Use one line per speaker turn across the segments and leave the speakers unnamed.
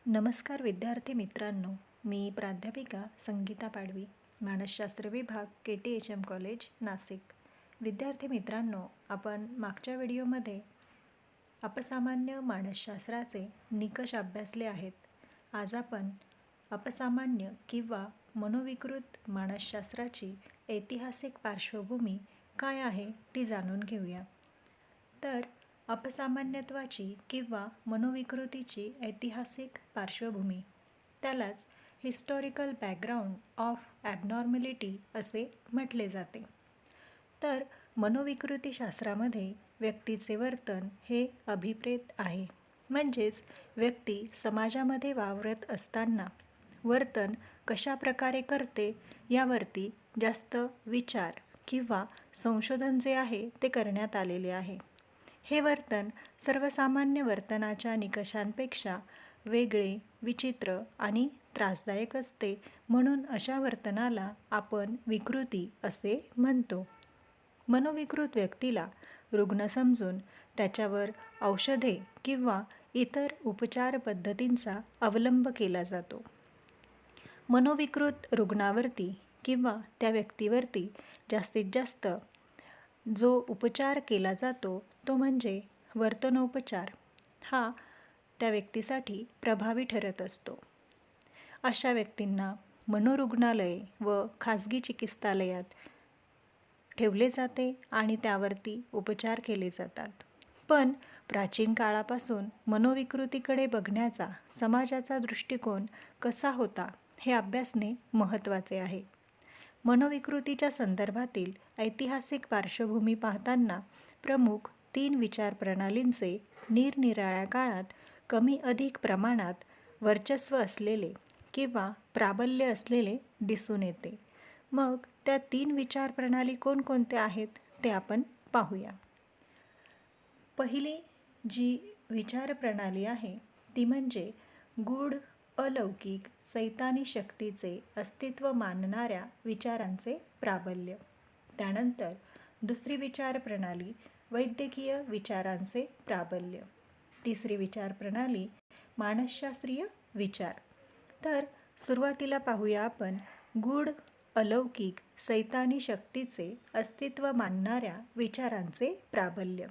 नमस्कार विद्यार्थी मित्रांनो, मी प्राध्यापिका संगीता पाडवी, मानसशास्त्र विभाग KTHM कॉलेज नाशिक. विद्यार्थी मित्रांनो, आपण मागच्या व्हिडिओमध्ये अपसामान्य मानसशास्त्राचे निकष अभ्यासले आहेत. आज आपण अपसामान्य किंवा मनोविकृत मानसशास्त्राची ऐतिहासिक पार्श्वभूमी काय आहे ती जाणून घेऊया. तर अपसामान्यत्वाची किंवा मनोविकृतीची ऐतिहासिक पार्श्वभूमी, त्यालाच हिस्टॉरिकल बॅकग्राऊंड ऑफ ॲबनॉर्मॅलिटी असे म्हटले जाते. तर मनोविकृतीशास्त्रामध्ये व्यक्तीचे वर्तन हे अभिप्रेत आहे. म्हणजेच व्यक्ती समाजामध्ये वावरत असताना वर्तन कशा प्रकारे करते यावरती जास्त विचार किंवा संशोधन जे आहे ते करण्यात आलेले आहे. हे वर्तन सर्वसामान्य वर्तनाच्या निकषांपेक्षा वेगळे, विचित्र आणि त्रासदायक असते. म्हणून अशा वर्तनाला आपण विकृती असे म्हणतो. मनोविकृत व्यक्तीला रुग्ण समजून त्याच्यावर औषधे किंवा इतर उपचार पद्धतींचा अवलंब केला जातो. मनोविकृत रुग्णावरती किंवा त्या व्यक्तीवरती जास्तीत जास्त जो उपचार केला जातो तो म्हणजे वर्तनोपचार. हा त्या व्यक्तीसाठी प्रभावी ठरत असतो. अशा व्यक्तींना मनोरुग्णालये व खाजगी चिकित्सालयात ठेवले जाते आणि त्यावरती उपचार केले जातात. पण प्राचीन काळापासून मनोविकृतीकडे बघण्याचा समाजाचा दृष्टिकोन कसा होता हे अभ्यासणे महत्त्वाचे आहे. मनोविकृतीच्या संदर्भातील ऐतिहासिक पार्श्वभूमी पाहताना प्रमुख 3 विचारप्रणालींचे निरनिराळ्या काळात कमी अधिक प्रमाणात वर्चस्व असलेले किंवा प्राबल्य असलेले दिसून येते. मग त्या 3 विचारप्रणाली कोणकोणत्या आहेत ते आपण पाहूया. पहिली जी विचारप्रणाली आहे ती म्हणजे गूढ, अलौकिक, सैतानी शक्तीचे अस्तित्व मानणाऱ्या विचारांचे प्राबल्य. त्यानंतर दुसरी विचारप्रणाली वैद्यकीय विचारांचे प्राबल्य. तिसरी विचारप्रणाली मानसशास्त्रीय विचार. तर सुरुवातीला पाहूया आपण गूढ, अलौकिक, सैतानी शक्तीचे अस्तित्व मानणाऱ्या विचारांचे प्राबल्य.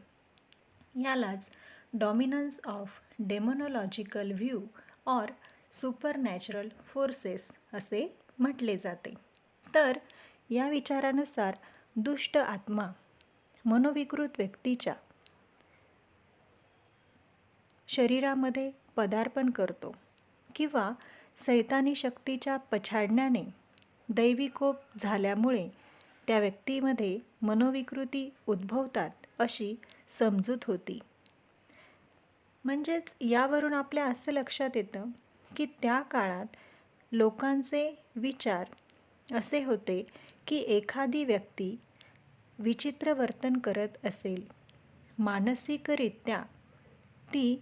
यालाच dominance of demonological view or supernatural forces असे म्हटले जाते. तर या विचारानुसार दुष्ट आत्मा मनोविकृत व्यक्तीच्या शरीरामध्ये पदार्पण करतो किंवा सैतानी शक्तीच्या पछाडण्याने दैविकोप झाल्यामुळे त्या व्यक्तीमध्ये मनोविकृती उद्भवतात अशी समजूत होती. म्हणजेच यावरून आपल्या असं लक्षात येतं की त्या काळात लोकांचे विचार असे होते की एखादी व्यक्ती विचित्र वर्तन करत असेल, मानसिकरित्या ती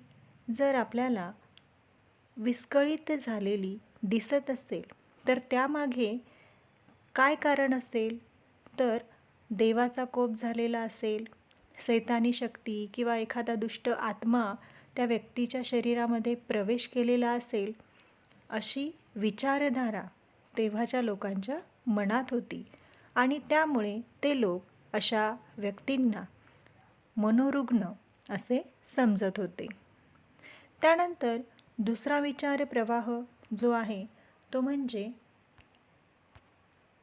जर आपल्याला विस्कळीत झालेली दिसत असेल तर त्यामागे काय कारण असेल, तर देवाचा कोप झालेला असेल, सैतानी शक्ती किंवा एखादा दुष्ट आत्मा त्या व्यक्तीच्या शरीरामध्ये प्रवेश केलेला असेल, अशी विचारधारा तेव्हाच्या लोकांच्या मनात होती आणि त्यामुळे ते लोक अशा व्यक्तींना मनोरुग्ण असे समजत होते. त्यानंतर दुसरा विचार प्रवाह जो आहे तो म्हणजे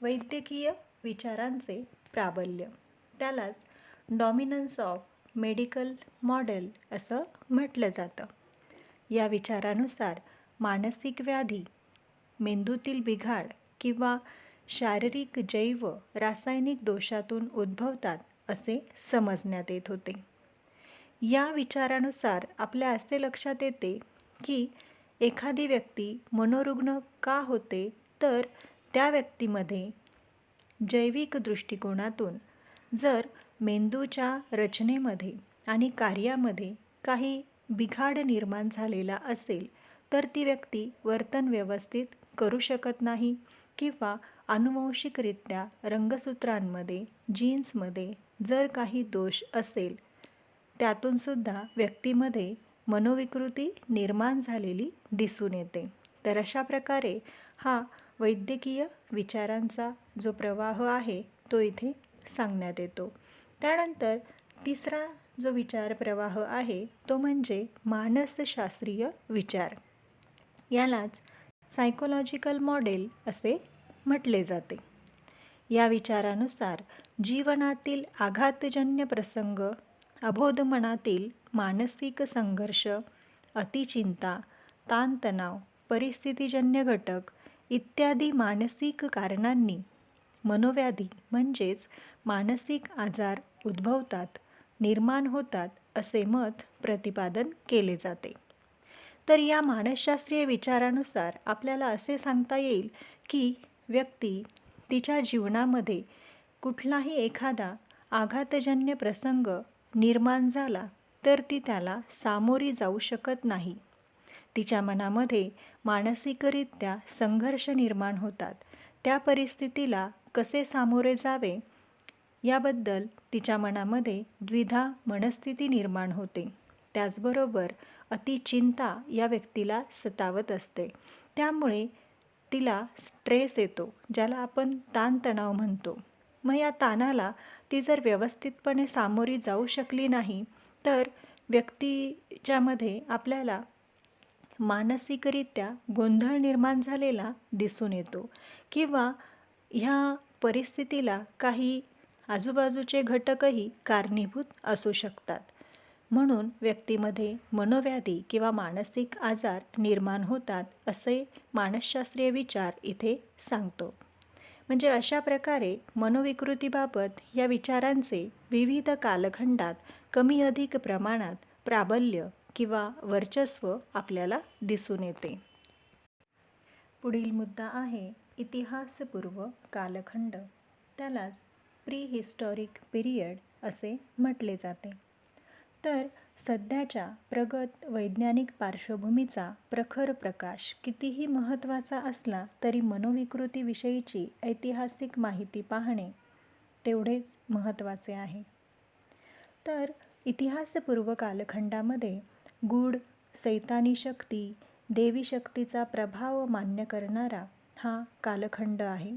वैद्यकीय विचारांचे प्राबल्य. त्यालाच डॉमिनन्स ऑफ मेडिकल मॉडेल असं म्हटलं जातं. या विचारानुसार मानसिक व्याधी, मेंदूतील बिघाड किंवा शारीरिक जैव रासायनिक दोषातून उद्भवतात असे समजण्यात येत होते. या विचारानुसार आपल्या असे लक्षात येते की एखादी व्यक्ती मनोरुग्ण का होते, तर त्या व्यक्तीमध्ये जैविक दृष्टिकोनातून जर मेंदूच्या रचनेमध्ये आणि कार्यामध्ये काही बिघाड निर्माण झालेला असेल तर ती व्यक्ती वर्तन व्यवस्थित करू शकत नाही किंवा आनुवंशिकरित्या रंगसूत्रांमध्ये, जीन्समध्ये जर काही दोष असेल त्यातूनसुद्धा व्यक्तीमध्ये मनोविकृती निर्माण झालेली दिसून येते. तर अशा प्रकारे हा वैद्यकीय विचारांचा जो प्रवाह आहे तो इथे सांगण्यात येतो. त्यानंतर तिसरा जो विचार प्रवाह आहे तो म्हणजे मानसशास्त्रीय विचार. यालाच सायकोलॉजिकल मॉडेल असे म्हटले जाते. या विचारानुसार जीवनातील आघातजन्य प्रसंग, अबोध मनातील मानसिक संघर्ष, अतिचिंता, ताणतणाव, परिस्थितीजन्य घटक इत्यादी मानसिक कारणांनी मनोव्याधी म्हणजेच मानसिक आजार उद्भवतात, निर्माण होतात असे मत प्रतिपादन केले जाते. तर या मानसशास्त्रीय विचारानुसार आपल्याला असे सांगता येईल की व्यक्ती तिच्या जीवनामध्ये कुठलाही एखादा आघातजन्य प्रसंग निर्माण झाला तर ती त्याला सामोरी जाऊ शकत नाही. तिच्या मनामध्ये मानसिकरित्या संघर्ष निर्माण होतात. त्या परिस्थितीला कसे सामोरे जावे याबद्दल तिच्या मनामध्ये द्विधा मनस्थिती निर्माण होते. त्याचबरोबर अतिचिंता या व्यक्तीला सतावत असते. त्यामुळे तिला स्ट्रेस येतो, ज्याला आपण ताणतणाव म्हणतो. मग या ताणाला ती जर व्यवस्थितपणे सामोरी जाऊ शकली नाही तर व्यक्तीच्यामध्ये आपल्याला मानसिकरित्या गोंधळ निर्माण झालेला दिसून येतो किंवा ह्या परिस्थितीला काही आजूबाजूचे घटकही कारणीभूत असू शकतात. म्हणून व्यक्तीमध्ये मनोव्याधी किंवा मानसिक आजार निर्माण होतात असे मानसशास्त्रीय विचार इथे सांगतो. म्हणजे अशा प्रकारे मनोविकृतीबाबत या विचारांचे विविध कालखंडात कमी अधिक प्रमाणात प्राबल्य किंवा वर्चस्व आपल्याला दिसून येते. पुढील मुद्दा आहे इतिहासपूर्व कालखंड. त्यालाच प्रीहिस्टॉरिक पिरियड असे म्हटले जाते. तर सध्याच्या प्रगत वैज्ञानिक पार्श्वभूमीचा प्रखर प्रकाश कितीही महत्त्वाचा असला तरी मनोविकृतीविषयीची ऐतिहासिक माहिती पाहणे तेवढेच महत्त्वाचे आहे. तर इतिहासपूर्व कालखंडामध्ये गूढ, सैतानी शक्ती, देवी शक्तीचा प्रभाव मान्य करणारा हा कालखंड आहे.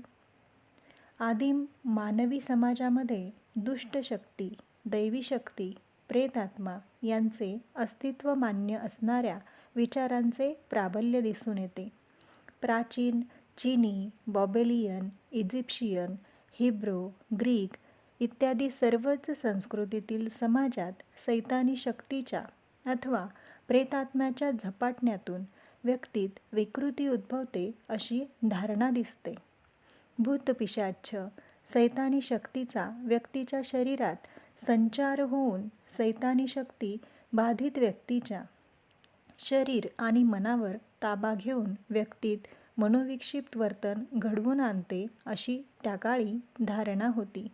आदिम मानवी समाजामध्ये दुष्ट शक्ती, दैवी शक्ती, प्रेतात्मा यांचे अस्तित्व मान्य असणाऱ्या विचारांचे प्राबल्य दिसून येते. प्राचीन चीनी, बॉबेलियन, इजिप्शियन, हिब्रू, ग्रीक इत्यादी सर्वच संस्कृतीतील समाजात सैतानी शक्तीच्या अथवा प्रेतात्म्याच्या झपाटण्यातून व्यक्तीत विकृती उद्भवते अशी धारणा दिसते. भूतपिशाच्छ, सैतानी शक्तीचा व्यक्तीच्या शरीरात संचार होऊन सैतानी शक्ती बाधित व्यक्तीच्या शरीर आणि मनावर ताबा घेऊन व्यक्तीत मनोविक्षिप्त वर्तन घडवून आणते अशी त्या काळी धारणा होती.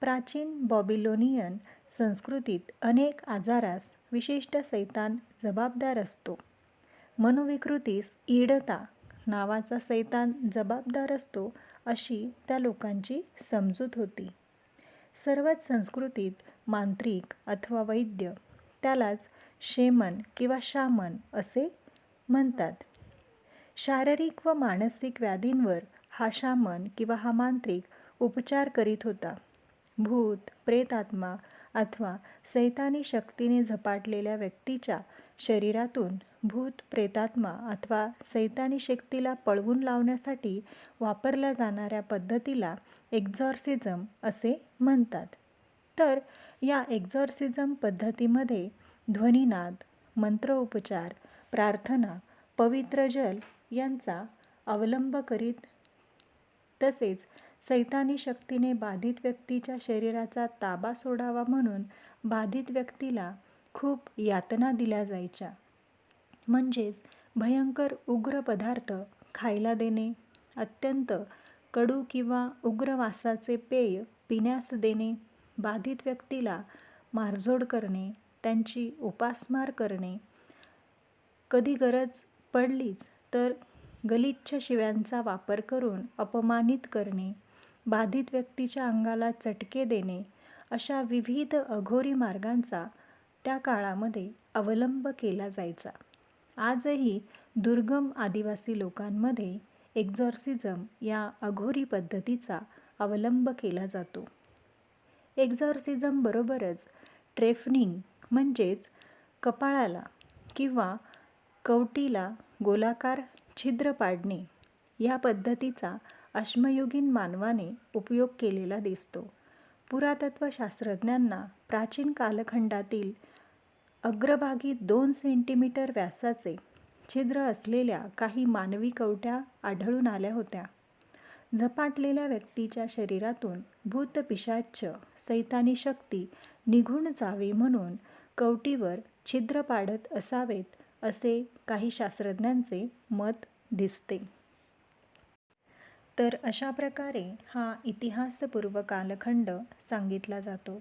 प्राचीन बॉबिलोनियन संस्कृतीत अनेक आजारास विशिष्ट सैतान जबाबदार असतो. मनोविकृतीस ईडता नावाचा सैतान जबाबदार असतो अशी त्या लोकांची समजूत होती. सर्वच संस्कृतीत मांत्रिक अथवा वैद्य, त्यालाच शेमन किंवा शामन असे म्हणतात. शारीरिक व मानसिक व्याधींवर हा शामन किंवा हा मांत्रिक उपचार करीत होता. भूत, प्रेतात्मा अथवा सैतानी शक्तीने झपाटलेल्या व्यक्तीच्या शरीरातून भूत, प्रेतात्मा अथवा सैतानी शक्तीला पळवून लावण्यासाठी वापरल्या जाणाऱ्या पद्धतीला एक्झॉर्सिझम असे म्हणतात. तर या एक्झॉर्सिझम पद्धतीमध्ये ध्वनिनाद, मंत्रोपचार, प्रार्थना, पवित्र जल यांचा अवलंब करीत तसेच सैतानी शक्तीने बाधित व्यक्तीच्या शरीराचा ताबा सोडावा म्हणून बाधित व्यक्तीला खूप यातना दिल्या जायच्या. म्हणजेच भयंकर उग्र पदार्थ खायला देणे, अत्यंत कडू किंवा उग्र वासाचे पेय पिण्यास देणे, बाधित व्यक्तीला मारझोड करणे, त्यांची उपासमार करणे, कधी गरज पडलीच तर गलिच्छ शिव्यांचा वापर करून अपमानित करणे, बाधित व्यक्तीच्या अंगाला चटके देणे अशा विविध अघोरी मार्गांचा त्या काळामध्ये अवलंब केला जायचा. आजही दुर्गम आदिवासी लोकांमध्ये एक्झॉर्सिझम या अघोरी पद्धतीचा अवलंब केला जातो. एक्झॉर्सिझम बरोबरच ट्रेफनिंग म्हणजेच कपाळाला किंवा कवटीला गोलाकार छिद्र पाडणे या पद्धतीचा अश्मयुगीन मानवाने उपयोग केलेला दिसतो. पुरातत्वशास्त्रज्ञांना प्राचीन कालखंडातील अग्रभागी 2 सेंटीमीटर व्यासाचे छिद्र असलेल्या काही मानवी कवट्या आढळून आल्या होत्या. झपाटलेल्या व्यक्तीच्या शरीरातून भूतपिशाच्य सैतानी शक्ती निघून जावी म्हणून कवटीवर छिद्र पाडत असावेत असे काही शास्त्रज्ञांचे मत दिसते. तर अशा प्रकारे हा इतिहासपूर्व कालखंड सांगितला जातो.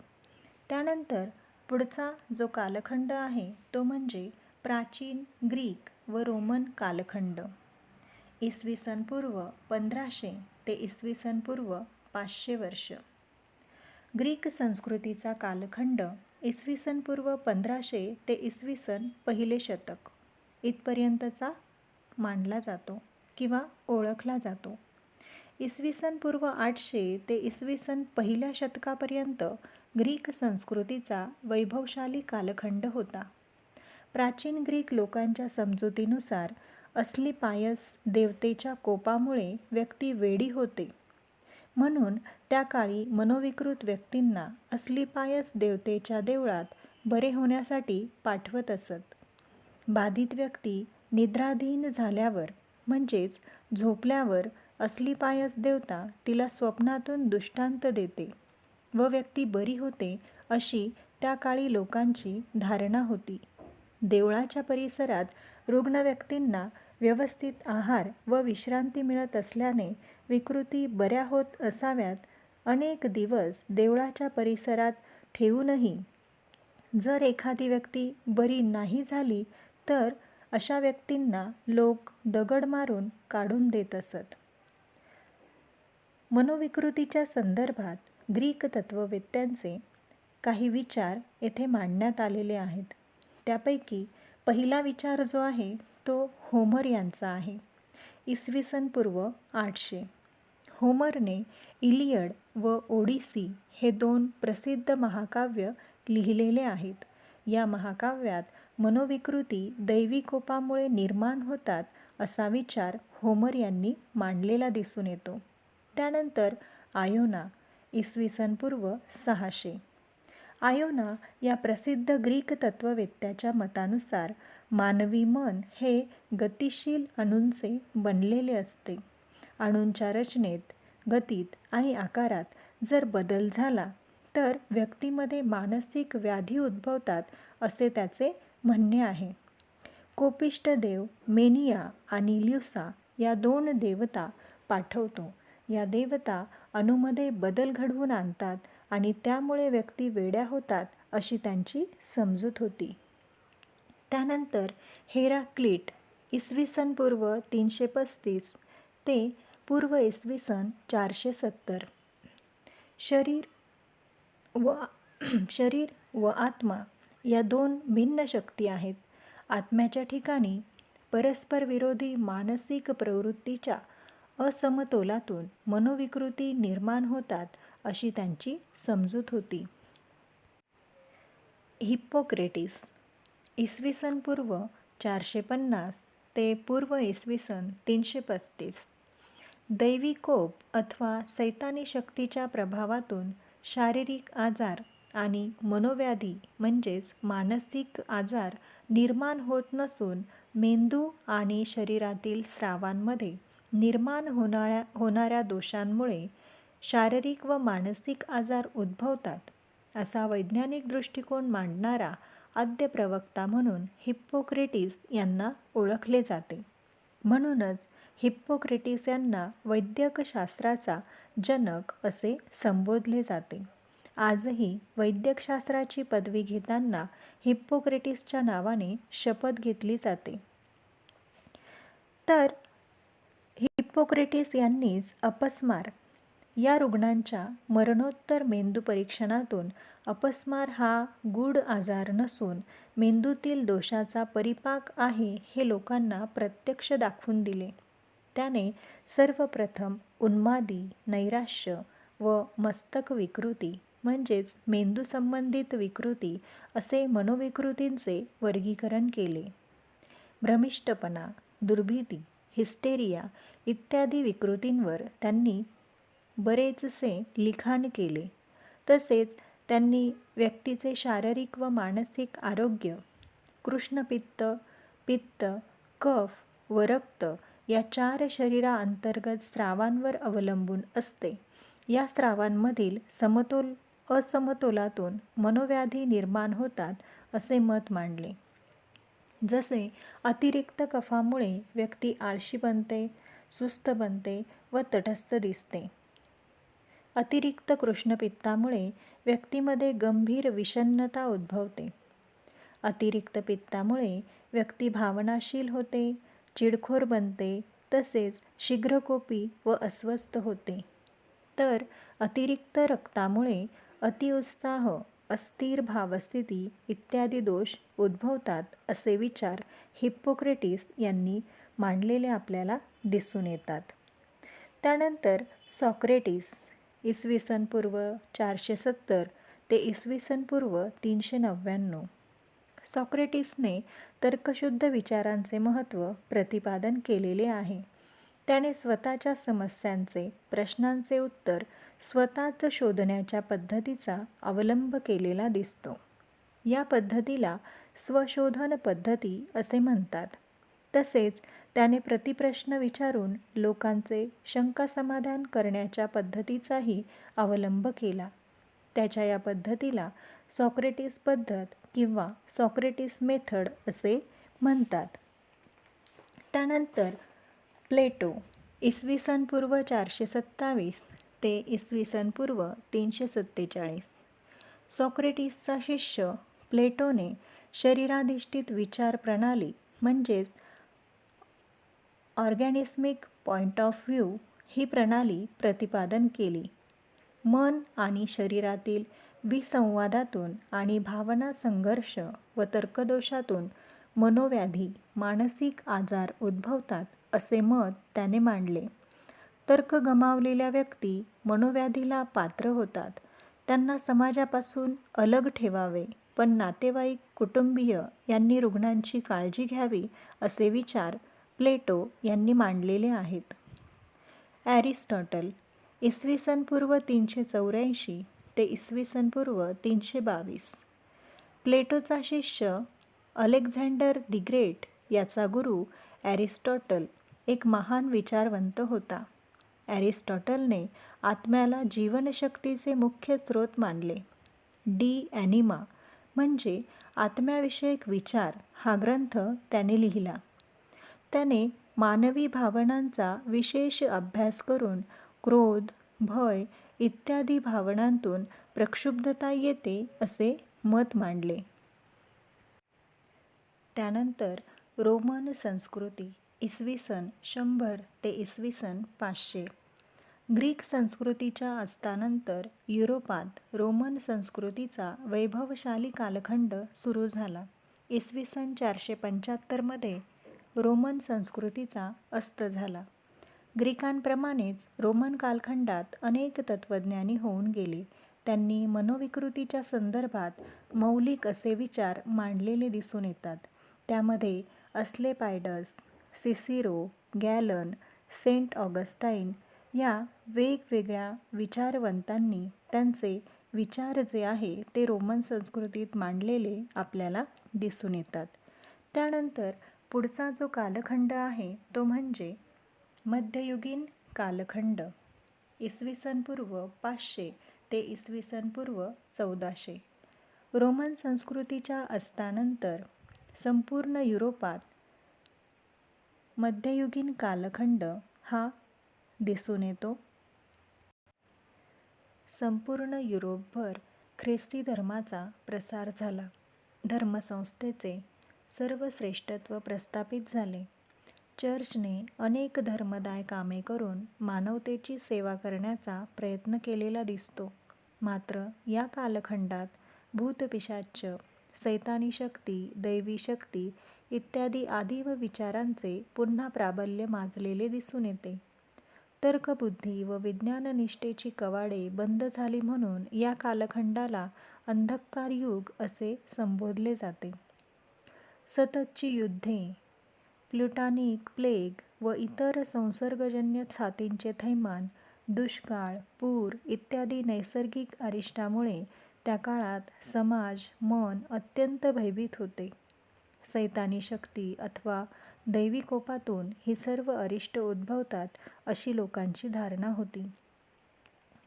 त्यानंतर पुढचा जो कालखंड आहे तो म्हणजे प्राचीन ग्रीक व रोमन कालखंड. इसवी सन पूर्व 1500 ते इसवी सन पूर्व 500 वर्ष. ग्रीक संस्कृतीचा कालखंड इसवी सन पूर्व 1500 ते इसवी सन पहिले शतक इथपर्यंतचा मानला जातो किंवा ओळखला जातो. इसवी सन पूर्व 800 ते इसवी सन पहिल्या शतकापर्यंत ग्रीक संस्कृतीचा वैभवशाली कालखंड होता. प्राचीन ग्रीक लोकांच्या समजुतीनुसार अस्क्लेपियस देवतेच्या कोपामुळे व्यक्ती वेडी होते, म्हणून त्या काळी मनोविकृत व्यक्तींना अस्क्लेपियस देवतेच्या देवळात बरे होण्यासाठी पाठवत असत. बाधित व्यक्ती निद्राधीन झाल्यावर म्हणजेच झोपल्यावर अस्क्लेपियस देवता तिला स्वप्नातून दृष्टांत देते व व्यक्ती बरी होते अशी त्या काळी लोकांची धारणा होती. देवळाच्या परिसरात रुग्ण व्यक्तींना व्यवस्थित आहार व विश्रांती मिळत असल्याने विकृती बऱ्या होत असाव्यात. अनेक दिवस देवळाच्या परिसरात ठेवूनही जर एखादी व्यक्ती बरी नाही झाली तर अशा व्यक्तींना लोक दगड मारून काढून देत असत. मनोविकृतीच्या संदर्भात ग्रीक तत्त्ववेत्त्यांचे काही विचार येथे मांडण्यात आलेले आहेत. त्यापैकी पहिला विचार जो आहे तो होमर यांचा आहे. इसवी सन पूर्व 800. होमरने इलियड व ओडिसी हे 2 प्रसिद्ध महाकाव्य लिहिलेले आहेत. या महाकाव्यात मनोविकृती दैवी कोपामुळे निर्माण होतात असा विचार होमर यांनी मांडलेला दिसून येतो. त्यानंतर आयोना इसवी सन पूर्व 600. आयोना या प्रसिद्ध ग्रीक तत्त्ववेत्त्याच्या मतानुसार मानवी मन हे गतिशील अणूंचे बनलेले असते. अणूंच्या रचनेत, गतीत आणि आकारात जर बदल झाला तर व्यक्तीमध्ये मानसिक व्याधी उद्भवतात असे त्याचे म्हणणे आहे. कोपिष्ट देव मेनिया आणि ल्युसा या 2 देवता पाठवतो. या देवता अणूमध्ये बदल घडवून आणतात आणि त्यामुळे व्यक्ती वेड्या होतात अशी त्यांची समजूत होती. त्यानंतर हेराक्लिट इसवी सन पूर्व 335 ते पूर्व इसवी सन 470. शरीर व आत्मा या 2 भिन्न शक्ती आहेत. आत्म्याच्या ठिकाणी परस्पर विरोधी मानसिक प्रवृत्तीच्या असमतोलातून मनोविकृती निर्माण होतात अशी त्यांची समजूत होती. हिप्पोक्रेटिस इसवी सन पूर्व 450 ते पूर्व इसवी सन 335. दैवी कोप अथवा सैतानी शक्तीच्या प्रभावातून शारीरिक आजार आणि मनोव्याधी म्हणजेच मानसिक आजार निर्माण होत नसून मेंदू आणि शरीरातील स्रावांमध्ये निर्माण होणाऱ्या दोषांमुळे शारीरिक व मानसिक आजार उद्भवतात असा वैज्ञानिक दृष्टिकोन मांडणारा आद्य प्रवक्ता म्हणून हिप्पोक्रेटिस यांना ओळखले जाते. म्हणूनच हिप्पोक्रेटिस यांना वैद्यकशास्त्राचा जनक असे संबोधले जाते. आजही वैद्यकशास्त्राची पदवी घेताना हिप्पोक्रेटिसच्या नावाने शपथ घेतली जाते. तर हिप्पोक्रेटिस यांनीच अपस्मार या रुग्णांच्या मरणोत्तर मेंदू परीक्षणातून अपस्मार हा गूढ आजार नसून मेंदूतील दोषाचा परिपाक आहे हे लोकांना प्रत्यक्ष दाखवून दिले. त्याने सर्वप्रथम उन्मादी, नैराश्य व मस्तक विकृती म्हणजेच मेंदूसंबंधित विकृती असे मनोविकृतींचे वर्गीकरण केले. भ्रमिष्टपणा, दुर्भीती, हिस्टेरिया इत्यादी विकृतींवर त्यांनी बरेचसे लिखाण केले. तसेच त्यांनी व्यक्तीचे शारीरिक व मानसिक आरोग्य, कृष्णपित्त, पित्त, कफ व रक्त या 4 शरीराअंतर्गत स्रावांवर अवलंबून असते. या स्रावांमधील असमतोलातून मनोव्याधी निर्माण होतात असे मत मांडले. जसे अतिरिक्त कफामुळे व्यक्ती आळशी बनते, सुस्त बनते व तटस्थ दिसते. अतिरिक्त कृष्णपित्तामुळे व्यक्तीमध्ये गंभीर विषण्णता उद्भवते. अतिरिक्त पित्तामुळे व्यक्ती भावनाशील होते, चिडखोर बनते, तसेच शीघ्रकोपी व अस्वस्थ होते. तर अतिरिक्त रक्तामुळे अतिउत्साह, अस्थिर भावस्थिती इत्यादी दोष उद्भवतात असे विचार हिप्पोक्रेटिस यांनी मांडलेले आपल्याला दिसून येतात. त्यानंतर सॉक्रेटिस इसवी सन पूर्व 470 ते इसवी सन पूर्व 399. सॉक्रेटिसने तर्कशुद्ध विचारांचे महत्त्व प्रतिपादन केलेले आहे. त्याने स्वतःच्या समस्यांचे, प्रश्नांचे उत्तर स्वतःच शोधण्याच्या पद्धतीचा अवलंब केलेला दिसतो. या पद्धतीला स्वशोधन पद्धती असे म्हणतात. तसेच त्याने प्रतिप्रश्न विचारून लोकांचे शंकासमाधान करण्याच्या पद्धतीचाही अवलंब केला. त्याच्या या पद्धतीला सॉक्रेटिस पद्धत किंवा सॉक्रेटिस मेथड असे म्हणतात. त्यानंतर प्लेटो इसवी सन पूर्व 427 ते इसवी सन पूर्व 347. सॉक्रेटिसचा शिष्य प्लेटोने शरीराधिष्ठित विचार प्रणाली म्हणजेच ऑर्गॅनिस्मिक पॉइंट ऑफ व्ह्यू ही प्रणाली प्रतिपादन केली. मन आणि शरीरातील विसंवादातून आणि भावना संघर्ष व तर्कदोषातून मनोव्याधी, मानसिक आजार उद्भवतात असे मत त्याने मांडले. तर्क गमावलेल्या व्यक्ती मनोव्याधीला पात्र होतात. त्यांना समाजापासून अलग ठेवावे, पण नातेवाईक, कुटुंबीय यांनी रुग्णांची काळजी घ्यावी असे विचार प्लेटो यांनी मांडलेले आहेत. ॲरिस्टॉटल इसवी सन पूर्व 384 ते इसवी सन पूर्व 322. प्लेटोचा शिष्य अलेक्झांडर दी ग्रेट याचा गुरु ॲरिस्टॉटल एक महान विचारवंत होता. ॲरिस्टॉटलने आत्म्याला जीवनशक्तीचे मुख्य स्रोत मानले. डी ॲनिमा म्हणजे आत्म्याविषयक विचार हा ग्रंथ त्याने लिहिला. त्याने मानवी भावनांचा विशेष अभ्यास करून क्रोध, भय इत्यादी भावनांतून प्रक्षुब्धता येते असे मत मांडले. त्यानंतर रोमन संस्कृती इसवी सन 100 ते इसवी सन 500. ग्रीक संस्कृतीच्या अस्तानंतर युरोपात रोमन संस्कृतीचा वैभवशाली कालखंड सुरू झाला. इसवी सन 475 मध्ये रोमन संस्कृतीचा अस्त झाला. ग्रीकांप्रमाणेच रोमन कालखंडात अनेक तत्त्वज्ञानी होऊन गेले. त्यांनी मनोविकृतीच्या संदर्भात मौलिक असे विचार मांडलेले दिसून येतात. त्यामध्ये अस्क्लेपाइडस, सिसिरो, गॅलन, सेंट ऑगस्टाईन या वेगवेगळ्या विचारवंतांनी त्यांचे विचार जे आहे ते रोमन संस्कृतीत मांडलेले आपल्याला दिसून येतात. त्यानंतर पुढचा जो कालखंड आहे तो म्हणजे मध्ययुगीन कालखंड इसवी सन पूर्व 500 ते इसवी सन पूर्व 1400. रोमन संस्कृतीच्या अस्तानंतर संपूर्ण युरोपात मध्ययुगीन कालखंड हा दिसून येतो. संपूर्ण युरोपभर ख्रिस्ती धर्माचा प्रसार झाला. धर्मसंस्थेचे सर्व श्रेष्ठत्व प्रस्थापित झाले. चर्चने अनेक धर्मदाय कामे करून मानवतेची सेवा करण्याचा प्रयत्न केलेला दिसतो. मात्र या कालखंडात भूतपिशाच, सैतानी शक्ती, दैवी शक्ती इत्यादी आदिम विचारांचे पुन्हा प्राबल्य माजलेले दिसून येते. तर्कबुद्धी व विज्ञाननिष्ठेची कवाडे बंद झाली म्हणून या कालखंडाला अंधकार युग असे संबोधले जाते. सततची युद्धे, प्लुटॉनिक प्लेग व इतर संसर्गजन्य साथींचे थैमान, दुष्काळ, पूर इत्यादी नैसर्गिक अरिष्टामुळे त्या काळात समाज, मन अत्यंत भयभीत होते. सैतानी शक्ती अथवा दैवी कोपातून ही सर्व अरिष्ट उद्भवतात अशी लोकांची धारणा होती.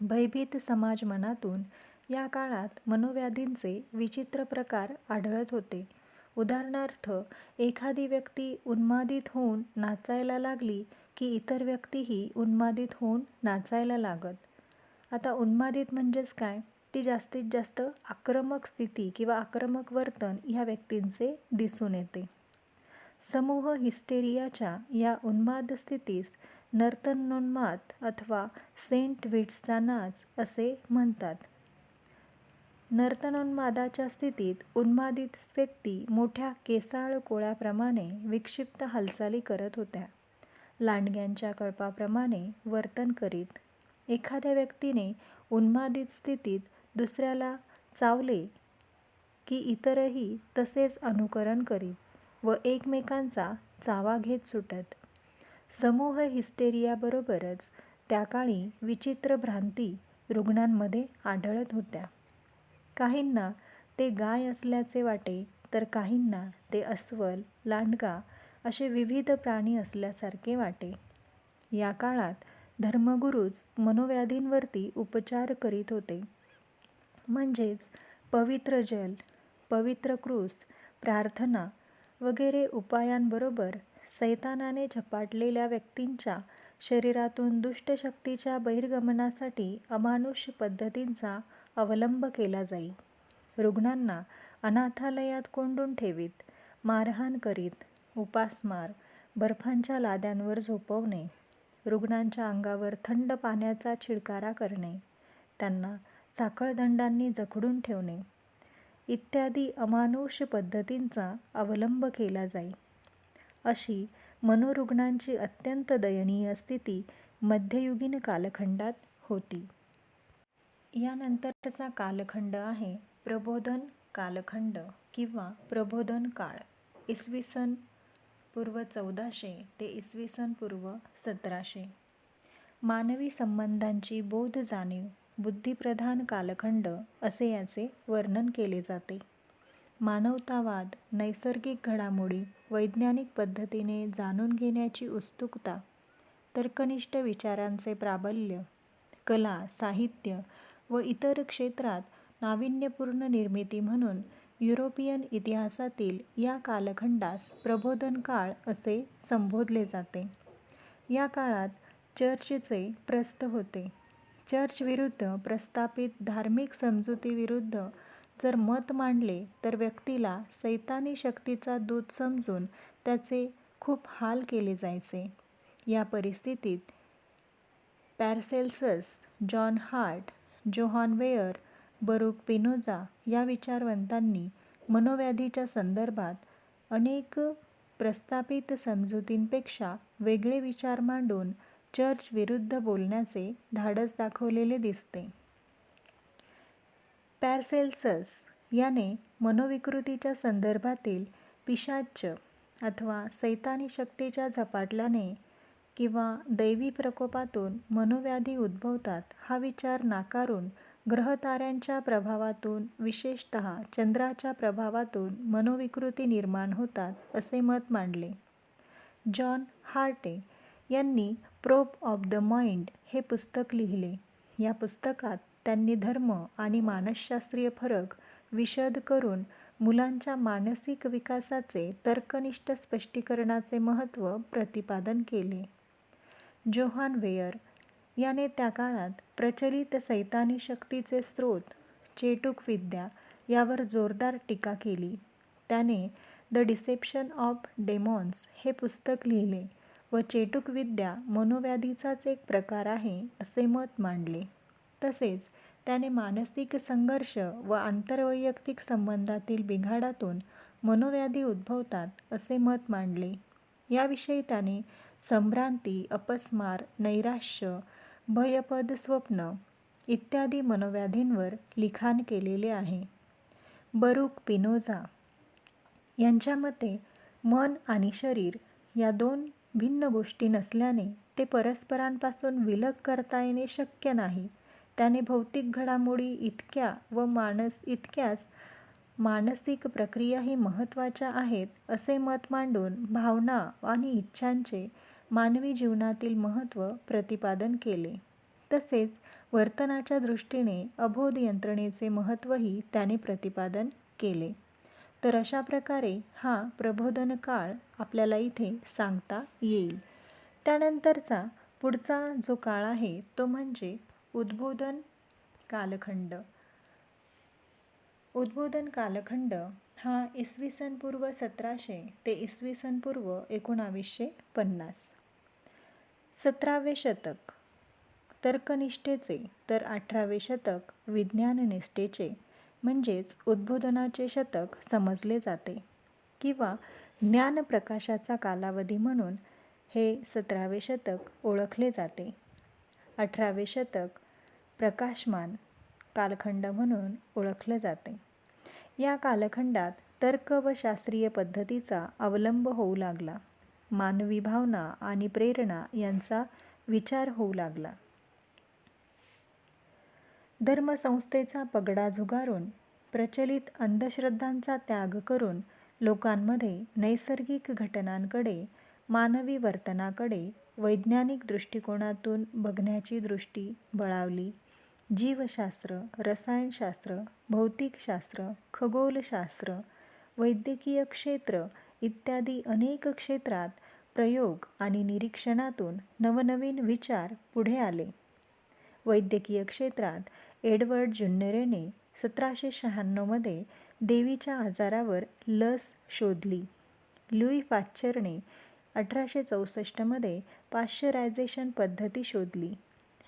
भयभीत समाज मनातून या काळात मनोव्याधींचे विचित्र प्रकार आढळत होते. उदाहरणार्थ, एखादी व्यक्ती उन्मादित होऊन नाचायला लागली की इतर व्यक्तीही उन्मादित होऊन नाचायला लागत. आता उन्मादित म्हणजेच काय? ती जास्तीत जास्त आक्रमक स्थिती किंवा आक्रमक वर्तन ह्या व्यक्तींचे दिसून येते. समूह हिस्टेरियाच्या या उन्माद स्थितीस नर्तनोन्माद अथवा सेंट विट्सचा नाच असे म्हणतात. नर्तनोन्मादाच्या स्थितीत उन्मादित व्यक्ती मोठ्या केसाळ कोळ्याप्रमाणे विक्षिप्त हालचाली करत होत्या. लांडग्यांच्या कळपाप्रमाणे वर्तन करीत. एखाद्या व्यक्तीने उन्मादित स्थितीत दुसऱ्याला चावले की इतरही तसेच अनुकरण करीत व एकमेकांचा चावा घेत सुटत. समूह हिस्टेरियाबरोबरच त्या काळी विचित्र भ्रांती रुग्णांमध्ये आढळत होत्या. काहींना ते गाय असल्याचे वाटे, तर काहींना ते अस्वल, लांडगा असे विविध प्राणी असल्यासारखे वाटे. या काळात धर्मगुरूच मनोव्याधींवरती उपचार करीत होते. म्हणजेच पवित्र जल, पवित्र क्रूस, प्रार्थना वगैरे उपायांबरोबर सैतानाने झपाटलेल्या व्यक्तींच्या शरीरातून दुष्ट शक्तीच्या बहिर्गमनासाठी अमानुष पद्धतींचा अवलंब केला जाई. रुग्णांना अनाथालयात कोंडून ठेवीत, मारहाण करीत, उपासमार, बर्फांच्या लाद्यांवर झोपवणे, रुग्णांच्या अंगावर थंड पाण्याचा शिडकारा करणे, त्यांना साखळदंडांनी जखडून ठेवणे इत्यादी अमानुष पद्धतींचा अवलंब केला जाई. अशी मनोरुग्णांची अत्यंत दयनीय स्थिती मध्ययुगीन कालखंडात होती. यानंतरचा कालखंड आहे प्रबोधन कालखंड किंवा प्रबोधन काळ. इसवी सन पूर्व 1400 ते इसवी सन पूर्व 1700. मानवी संबंधांची बोध जाणीव बुद्धिप्रधान कालखंड असे याचे वर्णन केले जाते. मानवतावाद, नैसर्गिक घडामोडी वैज्ञानिक पद्धतीने जाणून घेण्याची उत्सुकता, तर्कनिष्ठ विचारांचे प्राबल्य, कला, साहित्य व इतर क्षेत्रात नाविन्यपूर्ण निर्मिती म्हणून युरोपियन इतिहासातील या कालखंडास प्रबोधन काळ असे संबोधले जाते. या काळात चर्चचे प्रस्थ होते. चर्च विरुद्ध प्रस्थापित धार्मिक समजुतीविरुद्ध जर मत मांडले तर व्यक्तीला सैतानी शक्तीचा दूत समजून त्याचे खूप हाल केले जायचे. या परिस्थितीत Paracelsus, John Hart, Johann Weyer, Baruch Spinoza या विचारवंतांनी मनोव्याधीच्या संदर्भात अनेक प्रस्थापित समजुतींपेक्षा वेगळे विचार मांडून चर्च विरुद्ध बोलण्याचे धाडस दाखवलेले दिसते. पॅरसेल्सस याने मनोविकृतीच्या संदर्भातील पिशाच्च अथवा सैतानी शक्तीच्या झपाटल्याने किंवा दैवी प्रकोपातून मनोव्याधी उद्भवतात हा विचार नाकारून ग्रहताऱ्यांच्या प्रभावातून, विशेषतः चंद्राच्या प्रभावातून मनोविकृती निर्माण होतात असे मत मांडले. जॉन हार्टे यांनी प्रोब ऑफ द माइंड हे पुस्तक लिहिले. या पुस्तकात त्यांनी धर्म आणि मानसशास्त्रीय फरक विशद करून मुलांच्या मानसिक विकासाचे तर्कनिष्ठ स्पष्टीकरणाचे महत्त्व प्रतिपादन केले. जोहान वेयर याने त्या काळात प्रचलित सैतानी शक्तीचे स्रोत, चेटूक विद्या यावर जोरदार टीका केली. त्याने द डिसेप्शन ऑफ डेमॉन्स हे पुस्तक लिहिले व चेटुकविद्या मनोव्याधीचाच एक प्रकार आहे असे मत मांडले. तसेच त्याने मानसिक संघर्ष व आंतरवैयक्तिक संबंधातील बिघाडातून मनोव्याधी उद्भवतात असे मत मांडले. याविषयी त्याने संभ्रांती, अपस्मार, नैराश्य, भयपद स्वप्न इत्यादी मनोव्याधींवर लिखाण केलेले आहे. बरूक स्पिनोझा यांच्या मते मन आणि शरीर या दोन भिन्न गोष्टी नसल्याने ते परस्परांपासून विलग करता येणे शक्य नाही. त्याने भौतिक घडामोडी इतक्याच मानसिक प्रक्रियाही महत्त्वाच्या आहेत असे मत मांडून भावना आणि इच्छांचे मानवी जीवनातील महत्त्व प्रतिपादन केले. तसेच वर्तनाच्या दृष्टीने अबोध यंत्रणेचे महत्त्वही त्याने प्रतिपादन केले. तर अशा प्रकारे हा प्रबोधन काळ आपल्याला इथे सांगता येईल. त्यानंतरचा पुढचा जो काळ आहे तो म्हणजे उद्बोधन कालखंड. उद्बोधन कालखंड हा इसवी सन पूर्व 1700 ते इसवी सन पूर्व 1950. 17वे शतक तर्कनिष्ठेचे तर 18वे शतक विज्ञाननिष्ठेचे म्हणजेच उद्बोधनाचे शतक समजले जाते किंवा ज्ञानप्रकाशाचा कालावधी म्हणून हे 17वे शतक ओळखले जाते. 18वे शतक प्रकाशमान कालखंड म्हणून ओळखले जाते. या कालखंडात तर्क व शास्त्रीय पद्धतीचा अवलंब होऊ लागला. मानवी भावना आणि प्रेरणा यांचा विचार होऊ लागला. धर्मसंस्थेचा पगडा झुगारून प्रचलित अंधश्रद्धांचा त्याग करून लोकांमध्ये नैसर्गिक घटनांकडे, मानवी वर्तनाकडे वैज्ञानिक दृष्टिकोनातून बघण्याची दृष्टी बळावली. जीवशास्त्र, रसायनशास्त्र, भौतिकशास्त्र, खगोलशास्त्र, वैद्यकीय क्षेत्र इत्यादी अनेक क्षेत्रात प्रयोग आणि निरीक्षणातून नवनवीन विचार पुढे आले. वैद्यकीय क्षेत्रात एडवर्ड जुन्नरने 1796 देवीच्या आजारावर लस शोधली. लुई पाश्चरने 1864 पाश्चरायझेशन पद्धती शोधली.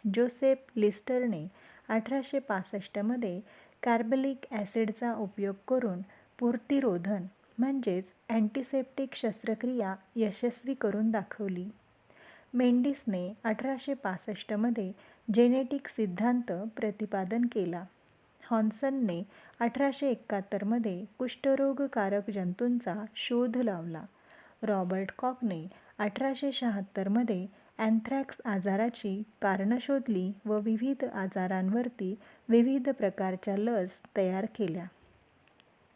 जोसेफ लिस्टरने 1865 कार्बलिक ॲसिडचा उपयोग करून पूर्तिरोधन म्हणजेच अँटिसेप्टिक शस्त्रक्रिया यशस्वी करून दाखवली. मेंडिसने 1865 जेनेटिक सिद्धांत प्रतिपादन केला. हॉन्सनने 1871 कुष्ठरोगकारक जंतूंचा शोध लावला. रॉबर्ट कॉकने 1876 अँथ्रॅक्स आजाराची कारणं शोधली व विविध आजारांवरती विविध प्रकारच्या लस तयार केल्या.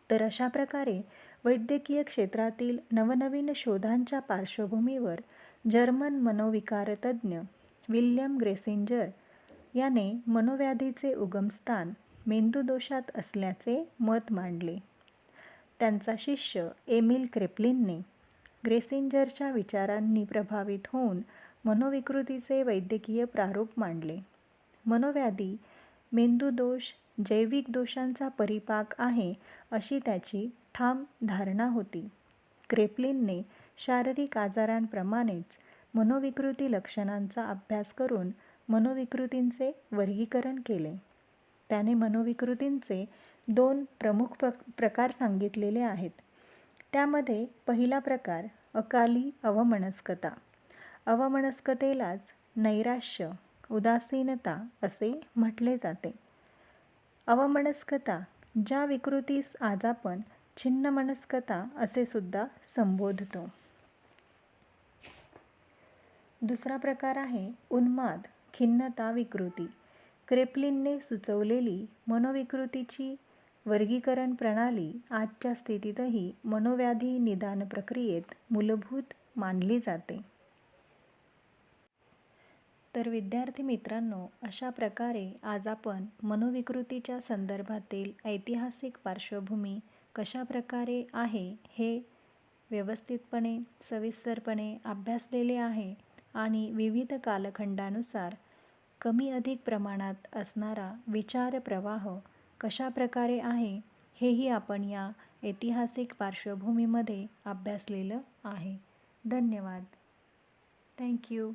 तर अशा प्रकारे वैद्यकीय क्षेत्रातील नवनवीन शोधांच्या पार्श्वभूमीवर जर्मन मनोविकारतज्ञ विल्यम ग्रेसिंजर याने मनोव्याधीचे उगमस्थान मेंदूदोषात असल्याचे मत मांडले. त्यांचा शिष्य एमिल क्रेपलिनने ग्रेसिंजरच्या विचारांनी प्रभावित होऊन मनोविकृतीचे वैद्यकीय प्रारूप मांडले. मनोव्याधी मेंदूदोष जैविक दोषांचा परिपाक आहे अशी त्याची ठाम धारणा होती. क्रेपलिनने शारीरिक आजारांप्रमाणेच मनोविकृती लक्षणांचा अभ्यास करून मनोविकृतींचे वर्गीकरण केले. त्याने मनोविकृतींचे 2 प्रमुख प्रकार सांगितलेले आहेत. त्यामध्ये पहिला प्रकार अकाली अवमनस्कता. अवमनस्कतेलाच नैराश्य, उदासीनता असे म्हटले जाते. अवमनस्कता ज्या विकृतीस आज आपण छिन्नमनस्कता असे सुद्धा संबोधतो. दुसरा प्रकार आहे उन्माद, खिन्नता विकृती. क्रेपलिनने सुचवलेली मनोविकृतीची वर्गीकरण प्रणाली आजच्या स्थितीतही मनोव्याधी निदान प्रक्रियेत मूलभूत मानली जाते. तर विद्यार्थी मित्रांनो, अशा प्रकारे आज आपण मनोविकृतीच्या संदर्भातील ऐतिहासिक पार्श्वभूमी कशा प्रकारे आहे हे व्यवस्थितपणे सविस्तरपणे अभ्यासलेले आहे आणि विविध कालखंडानुसार कमी अधिक प्रमाणात असणारा विचार प्रवाह कशा प्रकारे आहे हेही आपण या ऐतिहासिक पार्श्वभूमीमध्ये अभ्यासलेलं आहे. धन्यवाद. थँक्यू.